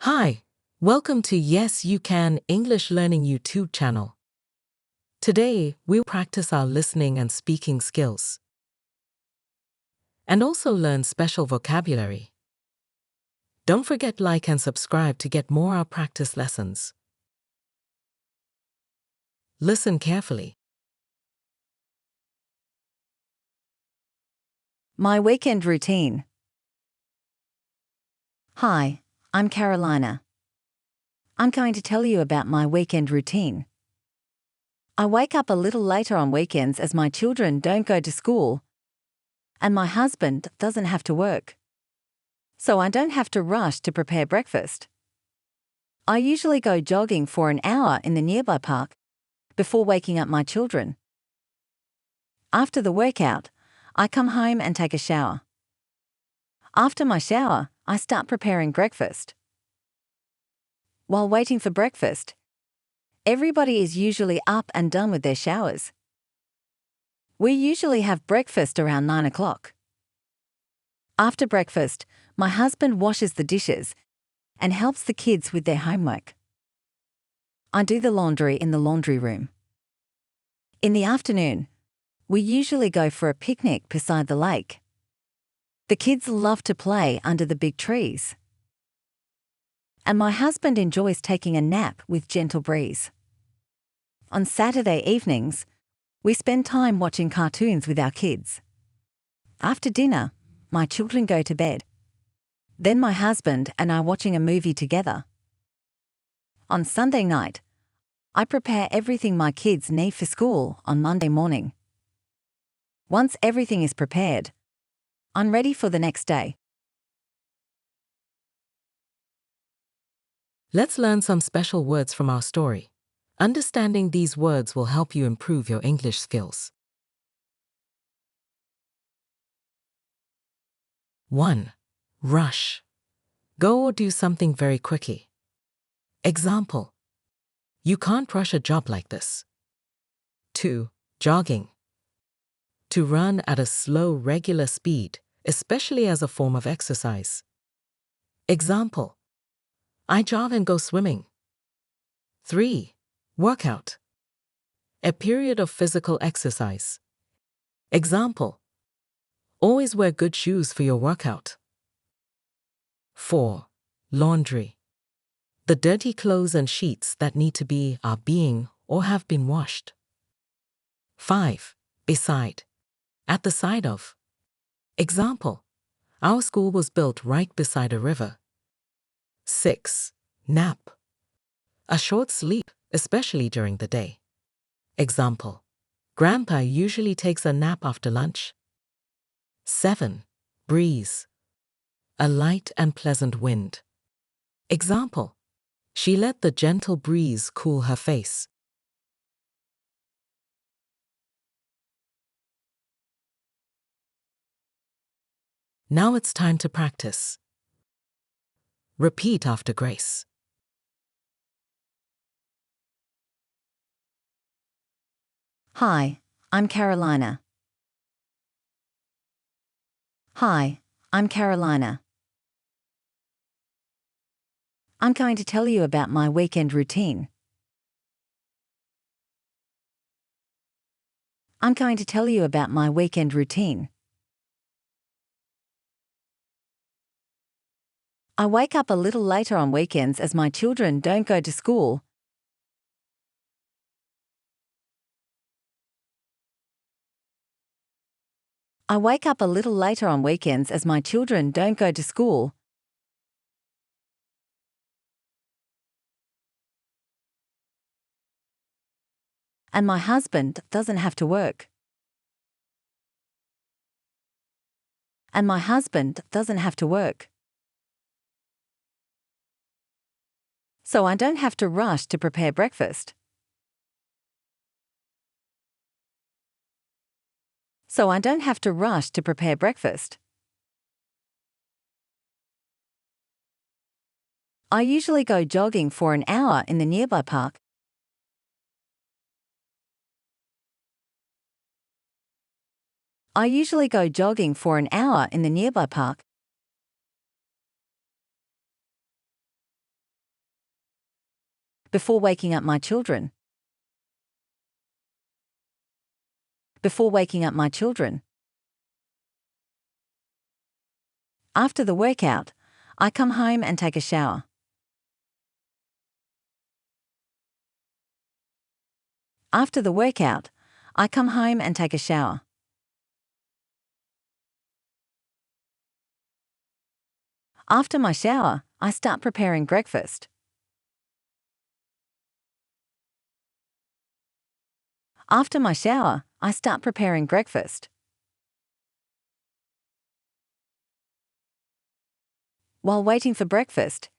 Hi, welcome to Yes You Can English Learning YouTube channel. Today, we'll practice our listening and speaking skills and also learn special vocabulary. Don't forget like and subscribe to get more our practice lessons. Listen carefully. My weekend routine. Hi, I'm Carolina. I'm going to tell you about my weekend routine. I wake up a little later on weekends as my children don't go to school, and my husband doesn't have to work. So I don't have to rush to prepare breakfast. I usually go jogging for an hour in the nearby park before waking up my children. After the workout, I come home and take a shower. After my shower, I start preparing breakfast. While waiting for breakfast, everybody is usually up and done with their showers. We usually have breakfast around 9 o'clock. After breakfast, my husband washes the dishes and helps the kids with their homework. I do the laundry in the laundry room. In the afternoon, we usually go for a picnic beside the lake. The kids love to play under the big trees. And my husband enjoys taking a nap with gentle breeze. On Saturday evenings, we spend time watching cartoons with our kids. After dinner, my children go to bed. Then my husband and I are watching a movie together. On Sunday night, I prepare everything my kids need for school on Monday morning. Once everything is prepared, I'm ready for the next day. Let's learn some special words from our story. Understanding these words will help you improve your English skills. 1. Rush. Go or do something very quickly. Example: you can't rush a job like this. 2. Jogging. To run at a slow, regular speed, especially as a form of exercise. Example: I jog and go swimming. 3. Workout. A period of physical exercise. Example: always wear good shoes for your workout. 4. Laundry. The dirty clothes and sheets that need to be, are being, or have been washed. 5. Beside. At the side of. Example: our school was built right beside a river. 6. Nap. A short sleep, especially during the day. Example: Grandpa usually takes a nap after lunch. 7. Breeze. A light and pleasant wind. Example: she let the gentle breeze cool her face. Now it's time to practice. Repeat after Grace. Hi, I'm Carolina. Hi, I'm Carolina. I'm going to tell you about my weekend routine. I'm going to tell you about my weekend routine. I wake up a little later on weekends as my children don't go to school. I wake up a little later on weekends as my children don't go to school. And my husband doesn't have to work. And my husband doesn't have to work. So I don't have to rush to prepare breakfast. So I don't have to rush to prepare breakfast. I usually go jogging for an hour in the nearby park. I usually go jogging for an hour in the nearby park. Before waking up my children. Before waking up my children. After the workout, I come home and take a shower. After the workout, I come home and take a shower. After my shower, I start preparing breakfast. After my shower, I start preparing breakfast. While waiting for breakfast.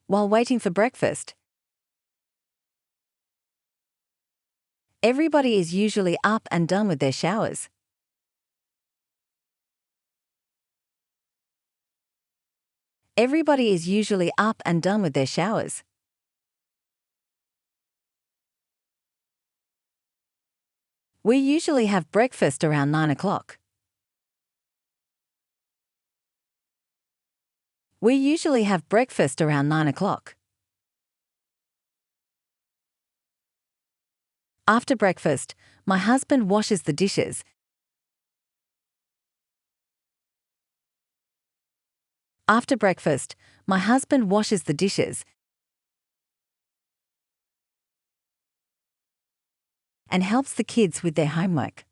While waiting for breakfast. Everybody is usually up and done with their showers. Everybody is usually up and done with their showers. We usually have breakfast around 9 o'clock. We usually have breakfast around 9 o'clock. After breakfast, my husband washes the dishes. After breakfast, my husband washes the dishes and helps the kids with their homework.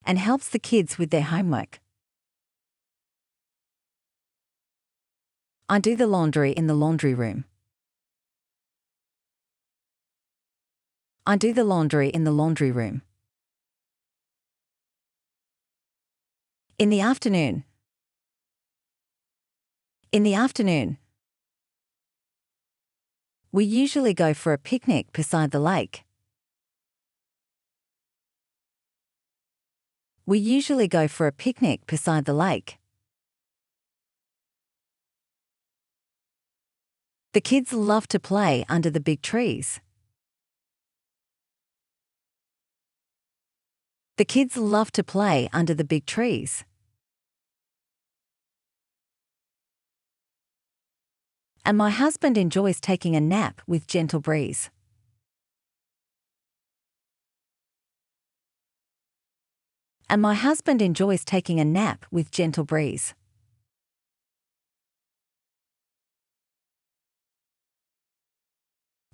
And helps the kids with their homework. I do the laundry in the laundry room. I do the laundry in the laundry room. In the afternoon. In the afternoon. We usually go for a picnic beside the lake. We usually go for a picnic beside the lake. The kids love to play under the big trees. The kids love to play under the big trees. And my husband enjoys taking a nap with gentle breeze. And my husband enjoys taking a nap with gentle breeze.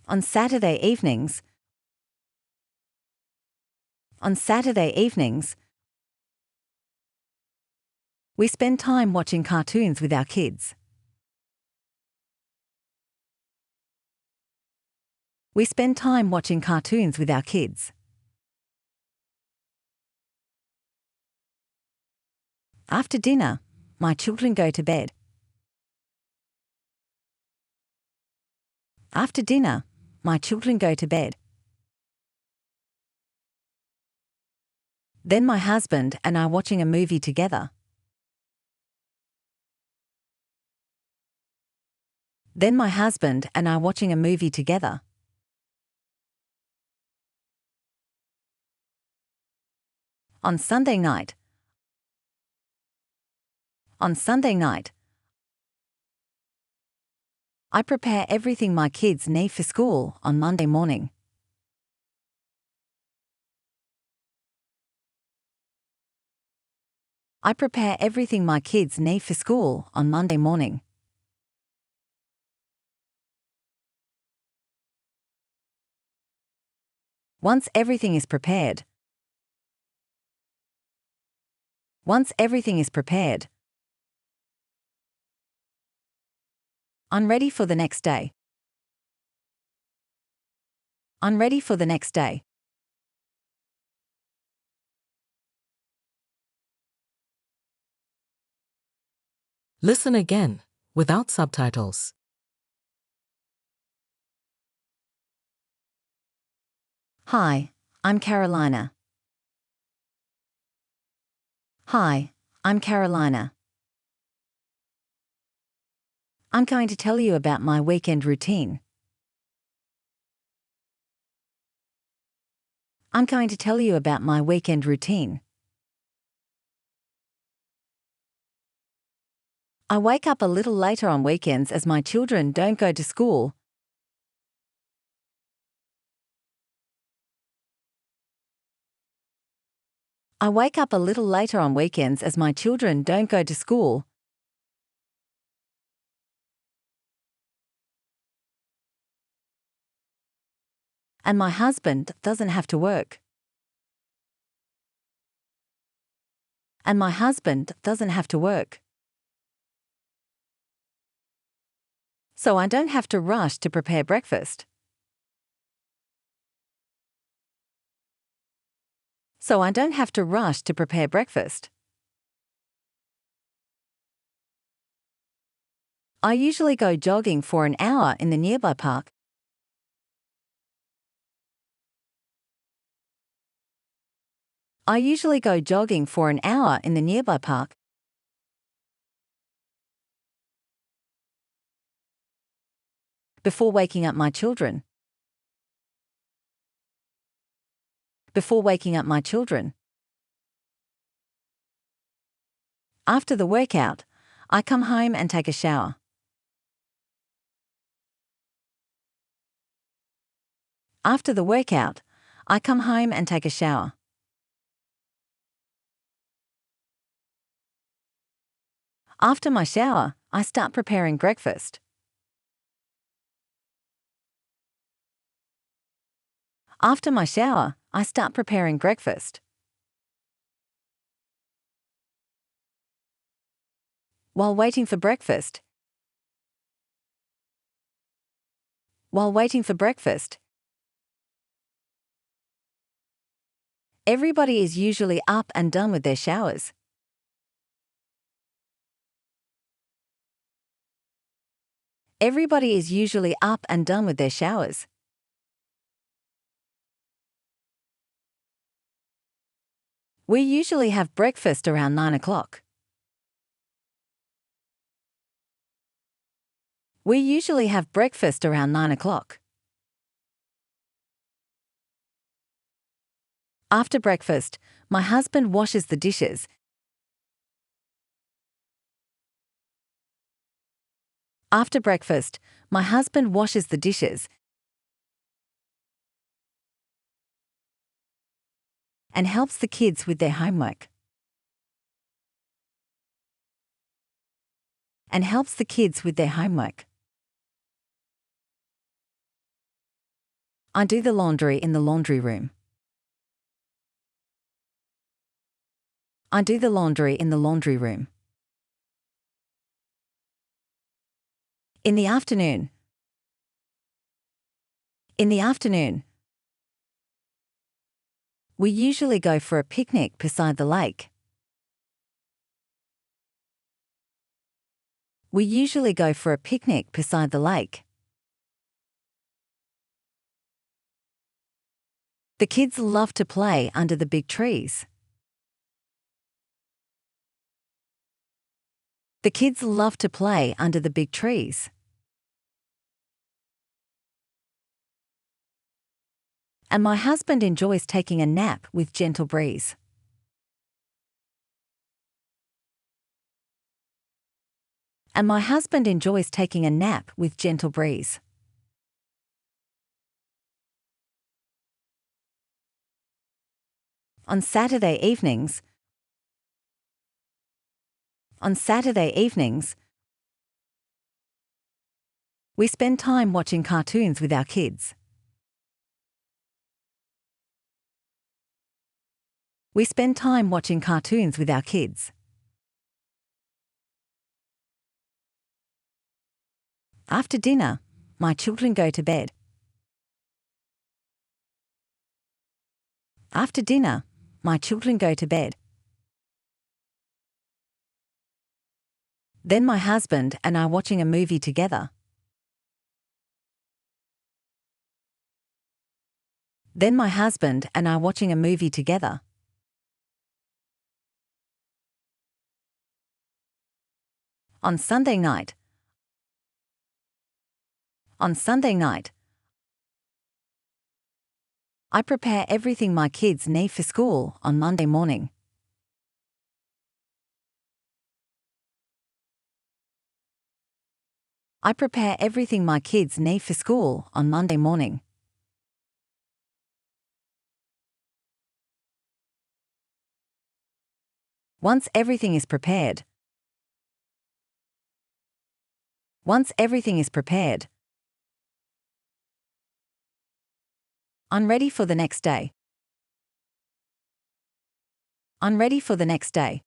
On Saturday evenings. On Saturday evenings, we spend time watching cartoons with our kids. We spend time watching cartoons with our kids. After dinner, my children go to bed. After dinner, my children go to bed. Then my husband and I watching a movie together. Then my husband and I watching a movie together. On Sunday night. On Sunday night, I prepare everything my kids need for school on Monday morning. I prepare everything my kids need for school on Monday morning. Once everything is prepared. Once everything is prepared, I'm ready for the next day. I'm ready for the next day. Listen again, without subtitles. Hi, I'm Carolina. Hi, I'm Carolina. I'm going to tell you about my weekend routine. I'm going to tell you about my weekend routine. I wake up a little later on weekends as my children don't go to school. I wake up a little later on weekends as my children don't go to school. And my husband doesn't have to work. And my husband doesn't have to work. So I don't have to rush to prepare breakfast. So I don't have to rush to prepare breakfast. I usually go jogging for an hour in the nearby park. I usually go jogging for an hour in the nearby park. Before waking up my children. Before waking up my children. After the workout, I come home and take a shower. After the workout, I come home and take a shower. After my shower, I start preparing breakfast. After my shower, I start preparing breakfast. While waiting for breakfast. While waiting for breakfast. Everybody is usually up and done with their showers. Everybody is usually up and done with their showers. We usually have breakfast around 9 o'clock. We usually have breakfast around 9 o'clock. After breakfast, my husband washes the dishes. After breakfast, my husband washes the dishes and helps the kids with their homework. And helps the kids with their homework. I do the laundry in the laundry room. I do the laundry in the laundry room. In the afternoon. In the afternoon. We usually go for a picnic beside the lake. We usually go for a picnic beside the lake. The kids love to play under the big trees. The kids love to play under the big trees. And my husband enjoys taking a nap with gentle breeze. And my husband enjoys taking a nap with gentle breeze. On Saturday evenings. On Saturday evenings, we spend time watching cartoons with our kids. We spend time watching cartoons with our kids. After dinner, my children go to bed. After dinner, my children go to bed. Then my husband and I watching a movie together. Then my husband and I watching a movie together. On Sunday night. On Sunday night, I prepare everything my kids need for school on Monday morning. I prepare everything my kids need for school on Monday morning. Once everything is prepared. Once everything is prepared. I'm ready for the next day. I'm ready for the next day.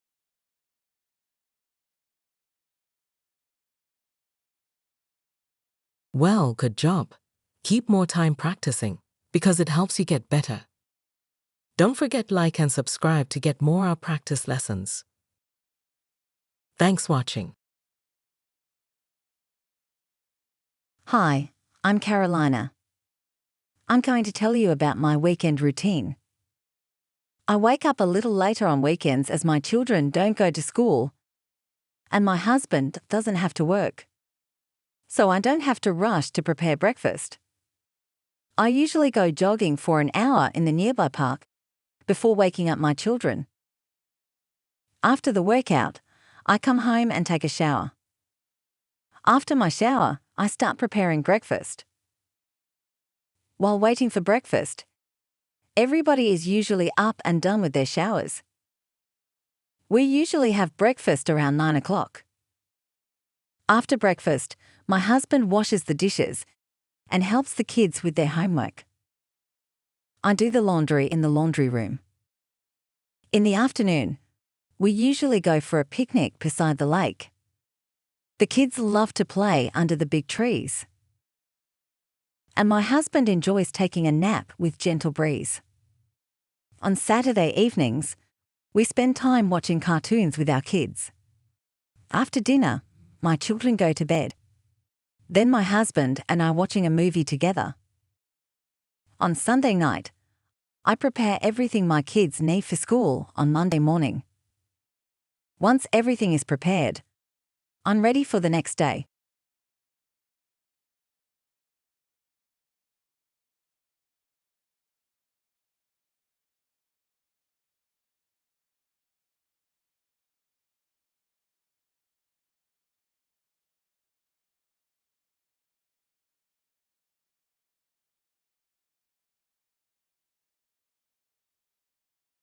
Well, good job. Keep more time practicing because it helps you get better. Don't forget like and subscribe to get more our practice lessons. Thanks watching. Hi, I'm Carolina. I'm going to tell you about my weekend routine. I wake up a little later on weekends as my children don't go to school and my husband doesn't have to work. So I don't have to rush to prepare breakfast. I usually go jogging for an hour in the nearby park before waking up my children. After the workout, I come home and take a shower. After my shower, I start preparing breakfast. While waiting for breakfast, everybody is usually up and done with their showers. We usually have breakfast around 9 o'clock. After breakfast, my husband washes the dishes and helps the kids with their homework. I do the laundry in the laundry room. In the afternoon, we usually go for a picnic beside the lake. The kids love to play under the big trees. And my husband enjoys taking a nap with gentle breeze. On Saturday evenings, we spend time watching cartoons with our kids. After dinner, my children go to bed. Then my husband and I watching a movie together. On Sunday night, I prepare everything my kids need for school on Monday morning. Once everything is prepared, I'm ready for the next day.